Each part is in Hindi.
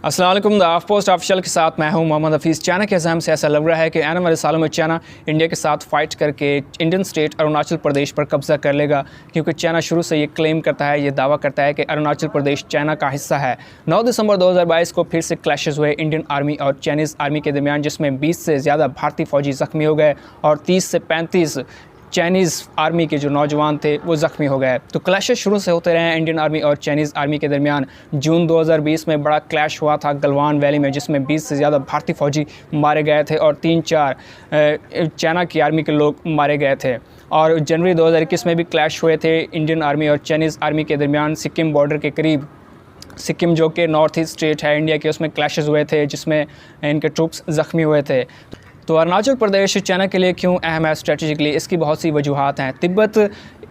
अस्सलाम वालेकुम। द ऑफ पोस्ट ऑफिशियल के साथ मैं हूं मोहम्मद हफीज़। चाइना के अज़म से ऐसा लग रहा है कि आने वाले सालों में चाइना इंडिया के साथ फ़ाइट करके इंडियन स्टेट अरुणाचल प्रदेश पर कब्ज़ा कर लेगा, क्योंकि चाइना शुरू से ये क्लेम करता है, ये दावा करता है कि अरुणाचल प्रदेश चाइना का हिस्सा है। 9 दिसंबर 2022 को फिर से क्लैशेस हुए इंडियन आर्मी और चाइनीज़ आर्मी के दरमियान, जिसमें 20 से ज़्यादा भारतीय फ़ौजी ज़ख्मी हो गए और 30 से 35 चाइनीज़ आर्मी के जो नौजवान थे वो ज़ख्मी हो गए। तो क्लैशेस शुरू से होते रहे हैं इंडियन आर्मी और चाइनीज़ आर्मी के दरमियान। जून 2020 में बड़ा क्लैश हुआ था गलवान वैली में, जिसमें 20 से ज़्यादा भारतीय फ़ौजी मारे गए थे और 3-4 चाइना की आर्मी के लोग मारे गए थे। और जनवरी 2021 में भी क्लैश हुए थे इंडियन आर्मी और चाइनीज़ आर्मी के दरमियान सिक्किम बॉर्डर के करीब। सिक्किम जो कि नॉर्थ ईस्ट स्टेट है इंडिया के, उसमें क्लैशेस हुए थे जिसमें इनके ट्रूप्स ज़ख्मी हुए थे। तो अरुणाचल प्रदेश चाइना के लिए क्यों अहम है स्ट्रेटजिकली, इसकी बहुत सी वजूहात हैं। तिब्बत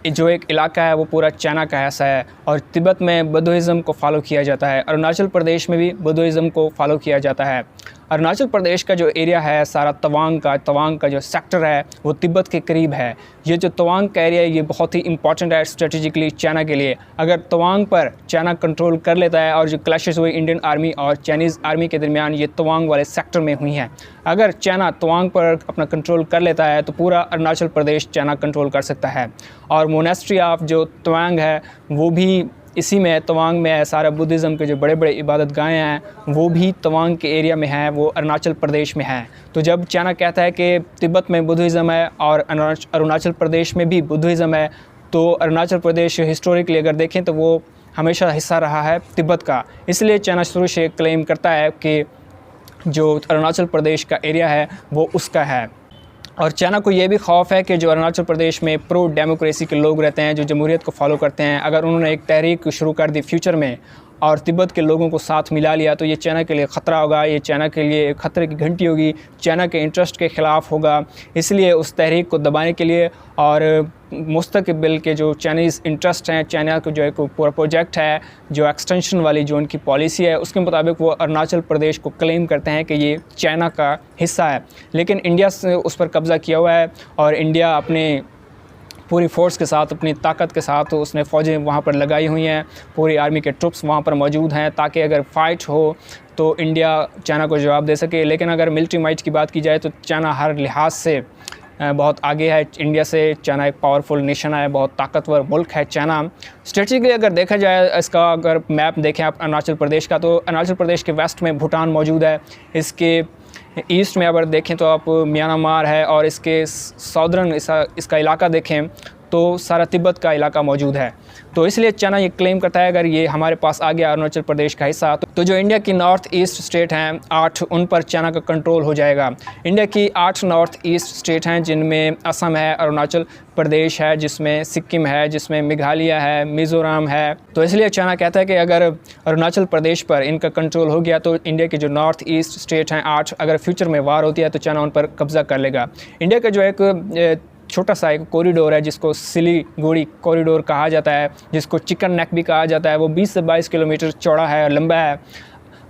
जो एक इलाका है वो पूरा चाइना का हिस्सा है और तिब्बत में बुद्धिज़्म को फॉलो किया जाता है। अरुणाचल प्रदेश में भी बुद्धिज़्म को फॉलो किया जाता है। अरुणाचल प्रदेश का जो एरिया है सारा तवांग का जो सेक्टर है वो तिब्बत के करीब है। ये जो तवांग का एरिया है ये बहुत ही इंपॉर्टेंट है स्ट्रेटजिकली चाइना के लिए। अगर तवांग पर चाइना कंट्रोल कर लेता है, और जो क्लैशेस हुई इंडियन आर्मी और चाइनीज़ आर्मी के दरमियान ये तवांग वाले सेक्टर में हुई हैं, अगर चाइना तवांग पर अपना कंट्रोल कर लेता है तो पूरा अरुणाचल प्रदेश चाइना कंट्रोल कर सकता है। और मोनेस्ट्री ऑफ जो तवांग है वो भी इसी में तवांग में है। सारा बुद्धिज़्म के जो बड़े बड़े इबादत गाहें हैं वो भी तवांग के एरिया में हैं, वो अरुणाचल प्रदेश में हैं। तो जब चाइना कहता है कि तिब्बत में बुद्धिज़्म है और अरुणाचल प्रदेश में भी बुद्धिज़्म है, तो अरुणाचल प्रदेश हिस्टोरिकली अगर देखें तो वो हमेशा हिस्सा रहा है तिब्बत का। इसलिए चाइना शुरू से क्लेम करता है कि जो अरुणाचल प्रदेश का एरिया है वो उसका है। और चाइना को ये भी खौफ है कि जो अरुणाचल प्रदेश में प्रो डेमोक्रेसी के लोग रहते हैं, जो जमहूरियत को फॉलो करते हैं, अगर उन्होंने एक तहरीक शुरू कर दी फ्यूचर में और तिब्बत के लोगों को साथ मिला लिया तो ये चाइना के लिए ख़तरा होगा, ये चाइना के लिए खतरे की घंटी होगी, चाइना के इंटरेस्ट के ख़िलाफ़ होगा। इसलिए उस तहरीक को दबाने के लिए और मुस्तक़बिल के जो चाइनीज़ इंटरेस्ट हैं, चाइना को जो एक पूरा प्रोजेक्ट है, जो एक्सटेंशन वाली जो उनकी पॉलिसी है, उसके मुताबिक वो अरुणाचल प्रदेश को क्लेम करते हैं कि ये चाइना का हिस्सा है। लेकिन इंडिया से उस पर कब्ज़ा किया हुआ है और इंडिया अपने पूरी फ़ोर्स के साथ, अपनी ताकत के साथ उसने फ़ौजें वहाँ पर लगाई हुई हैं, पूरी आर्मी के ट्रुप्स वहाँ पर मौजूद हैं, ताकि अगर फ़ाइट हो तो इंडिया चाइना को जवाब दे सके। लेकिन अगर मिलिट्री माइट की बात की जाए तो चाइना हर लिहाज से बहुत आगे है इंडिया से। चाइना एक पावरफुल नेशन है, बहुत ताकतवर मुल्क है चाइना। स्ट्रेटजिकली अगर देखा जाए, इसका अगर मैप देखें आप अरुणाचल प्रदेश का, तो अरुणाचल प्रदेश के वेस्ट में भूटान मौजूद है, इसके ईस्ट में अगर देखें तो आप म्यांमार है, और इसके साउदर्न इसका इलाका देखें तो सारा तिब्बत का इलाका मौजूद है। तो इसलिए चाइना ये क्लेम करता है अगर ये हमारे पास आ गया अरुणाचल प्रदेश का हिस्सा, तो जो इंडिया की नॉर्थ ईस्ट स्टेट हैं 8, उन पर चाइना का कंट्रोल हो जाएगा। इंडिया की 8 नॉर्थ ईस्ट स्टेट हैं, जिनमें असम है, अरुणाचल प्रदेश है, जिसमें सिक्किम है, जिसमें मेघालय है, मिज़ोरम है। तो इसलिए चाइना कहता है कि अगर अरुणाचल प्रदेश पर इनका कंट्रोल हो गया तो इंडिया की जो नॉर्थ ईस्ट स्टेट हैं 8, अगर फ्यूचर में वार होती है तो चाइना उन पर कब्ज़ा कर लेगा। इंडिया का जो एक छोटा सा एक कॉरिडोर है जिसको सिलीगुड़ी कॉरिडोर कहा जाता है, जिसको चिकन नेक भी कहा जाता है, वो 20 से 22 किलोमीटर चौड़ा है और लंबा है।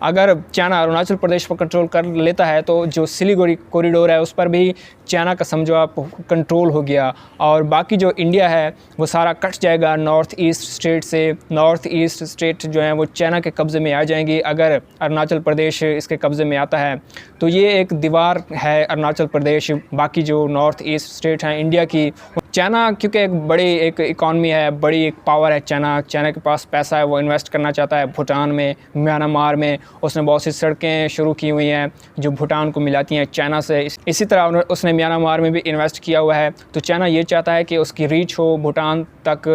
अगर चाइना अरुणाचल प्रदेश पर कंट्रोल कर लेता है तो जो सिलीगुड़ी कॉरिडोर है उस पर भी चाइना का समझो आप कंट्रोल हो गया, और बाकी जो इंडिया है वो सारा कट जाएगा नॉर्थ ईस्ट स्टेट से। नॉर्थ ईस्ट स्टेट जो है वो चाइना के कब्ज़े में आ जाएंगी अगर अरुणाचल प्रदेश इसके कब्ज़े में आता है। तो ये एक दीवार है अरुणाचल प्रदेश, बाकी जो नॉर्थ ईस्ट स्टेट हैं इंडिया की। चाइना क्योंकि एक बड़ी एक इकॉनमी है, बड़ी एक पावर है चाइना के पास पैसा है, वो इन्वेस्ट करना चाहता है भूटान में, म्यांमार में। उसने बहुत सी सड़कें शुरू की हुई हैं जो भूटान को मिलाती हैं चाइना से। इसी तरह उसने म्यांमार में भी इन्वेस्ट किया हुआ है। तो चाइना ये चाहता है कि उसकी रीच हो भूटान तक,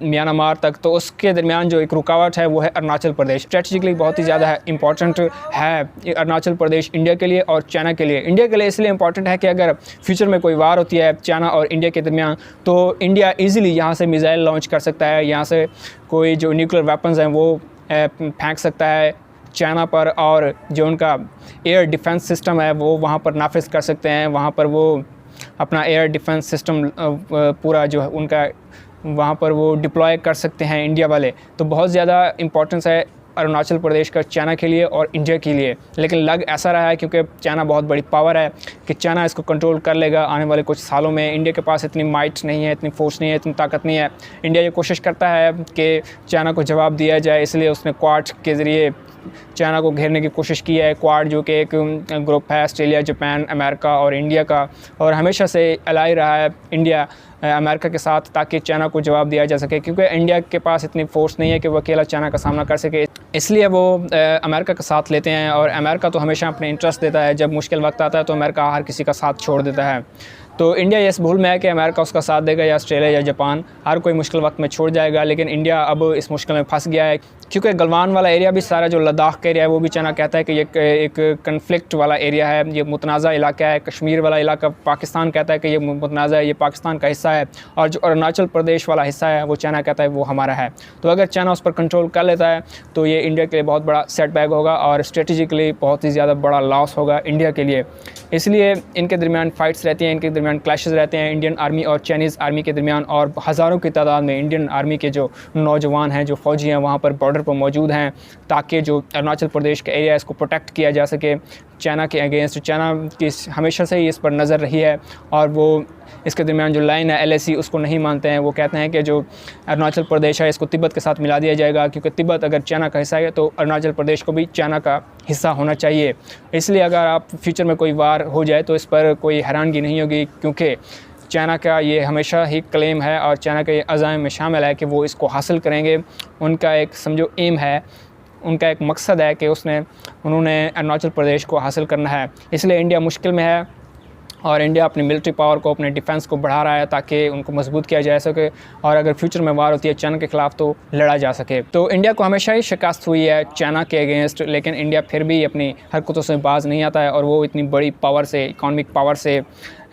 म्यांमार तक। तो उसके दरमियान जो एक रुकावट है वो है अरुणाचल प्रदेश। स्ट्रेटजिकली बहुत ही ज़्यादा इंपॉर्टेंट है अरुणाचल प्रदेश इंडिया के लिए और चाइना के लिए। इंडिया के लिए इसलिए इंपॉर्टेंट है कि अगर फ्यूचर में कोई वार होती है चाइना और इंडिया के दरमियान, तो इंडिया ईज़िली यहाँ से मिसाइल लॉन्च कर सकता है, यहाँ से कोई जो न्यूक्लियर वेपन्स हैं वो फेंक सकता है चाइना पर, और जो उनका एयर डिफेंस सिस्टम है वो वहाँ पर नाफिज कर सकते हैं। वहाँ पर वो अपना एयर डिफेंस सिस्टम पूरा जो है उनका वहाँ पर वो डिप्लॉय कर सकते हैं इंडिया वाले। तो बहुत ज़्यादा इंपॉर्टेंस है अरुणाचल प्रदेश का चाइना के लिए और इंडिया के लिए। लेकिन लग ऐसा रहा है क्योंकि चाइना बहुत बड़ी पावर है कि चाइना इसको कंट्रोल कर लेगा आने वाले कुछ सालों में। इंडिया के पास इतनी माइट नहीं है, इतनी फोर्स नहीं है, इतनी ताकत नहीं है। इंडिया ये कोशिश करता है कि चाइना को जवाब दिया जाए, इसलिए उसने क्वाड के ज़रिए चाइना को घेरने की कोशिश की है। क्वाड जो कि एक ग्रुप है ऑस्ट्रेलिया, जापान, अमेरिका और इंडिया का, और हमेशा से अलाई रहा है इंडिया अमेरिका के साथ, ताकि चाइना को जवाब दिया जा सके, क्योंकि इंडिया के पास इतनी फोर्स नहीं है कि वो अकेला चाइना का सामना कर सके। इसलिए वो अमेरिका का साथ लेते हैं, और अमेरिका तो हमेशा अपने इंटरेस्ट देता है। जब मुश्किल वक्त आता है तो अमेरिका हर किसी का साथ छोड़ देता है। तो इंडिया इस भूल में है कि अमेरिका उसका साथ देगा, या ऑस्ट्रेलिया या जापान, हर कोई मुश्किल वक्त में छोड़ जाएगा। लेकिन इंडिया अब इस मुश्किल में फंस गया है, क्योंकि गलवान वाला एरिया भी सारा जो लद्दाख का एरिया है वो भी चाइना कहता है कि ये एक कन्फ्लिक्ट वाला एरिया है, ये मुतनाज़ा इलाका है। कश्मीर वाला इलाका पाकिस्तान कहता है कि ये मुतनाज़ा है, ये पाकिस्तान का हिस्सा है। और जो अरुणाचल प्रदेश वाला हिस्सा है वो चाइना कहता है वो हमारा है। तो अगर चाइना उस पर कंट्रोल कर लेता है तो ये इंडिया के लिए बहुत बड़ा सेटबैक होगा, और स्ट्रेटेजिकली बहुत ही ज़्यादा बड़ा लॉस होगा इंडिया के लिए। इसलिए इनके दरमियान फ़ाइट्स रहती हैं, इनके दरमियान क्लैशेस रहते हैं, इंडियन आर्मी और चाइनीज़ आर्मी के दरमियान। और हज़ारों की तादाद में इंडियन आर्मी के जो नौजवान हैं, जो फ़ौजी हैं, वहाँ पर बॉर्डर पर मौजूद हैं, ताकि जो अरुणाचल प्रदेश का एरिया है इसको प्रोटेक्ट किया जा सके चाइना के अगेंस्ट। चाइना की हमेशा से ही इस पर नज़र रही है, और वो इसके दरमियान जो लाइन है LAC उसको नहीं मानते हैं। वो कहते हैं कि जो अरुणाचल प्रदेश है इसको तिब्बत के साथ मिला दिया जाएगा, क्योंकि तिब्बत अगर चाइना का हिस्सा है तो अरुणाचल प्रदेश को भी चाइना का हिस्सा होना चाहिए। इसलिए अगर आप फ्यूचर में कोई वार हो जाए तो इस पर कोई हैरानगी नहीं होगी, क्योंकि चाइना का ये हमेशा ही क्लेम है, और चाइना के अज़ाइम में शामिल है कि वो इसको हासिल करेंगे। उनका एक समझो एम है, उनका एक मकसद है कि उन्होंने अरुणाचल प्रदेश को हासिल करना है। इसलिए इंडिया मुश्किल में है, और इंडिया अपनी मिलिट्री पावर को, अपने डिफेंस को बढ़ा रहा है ताकि उनको मजबूत किया जा सके, और अगर फ्यूचर में वार होती है चाइना के ख़िलाफ़ तो लड़ा जा सके। तो इंडिया को हमेशा ही शिकस्त हुई है चाइना के अगेंस्ट, लेकिन इंडिया फिर भी अपनी हरकतों से बाज नहीं आता है, और वो इतनी बड़ी पावर से, इकॉनमिक पावर से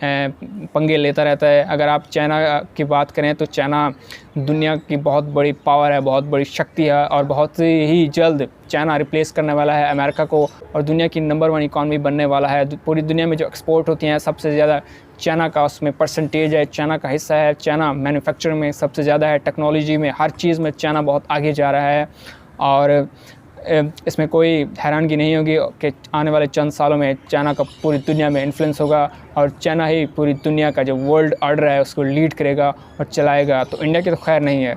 पंगे लेता रहता है। अगर आप चाइना की बात करें तो चाइना दुनिया की बहुत बड़ी पावर है, बहुत बड़ी शक्ति है, और बहुत ही जल्द चाइना रिप्लेस करने वाला है अमेरिका को, और दुनिया की नंबर 1 इकॉनमी बनने वाला है। पूरी दुनिया में जो एक्सपोर्ट होती हैं सबसे ज़्यादा चाइना का उसमें परसेंटेज है, चाइना का हिस्सा है। चाइना मैन्युफैक्चरिंग में सबसे ज़्यादा है, टेक्नोलॉजी में, हर चीज़ में चाइना बहुत आगे जा रहा है। और इसमें कोई हैरानगी नहीं होगी कि आने वाले चंद सालों में चाइना का पूरी दुनिया में इन्फ्लुएंस होगा, और चाइना ही पूरी दुनिया का जो वर्ल्ड ऑर्डर है उसको लीड करेगा और चलाएगा। तो इंडिया की तो खैर नहीं है।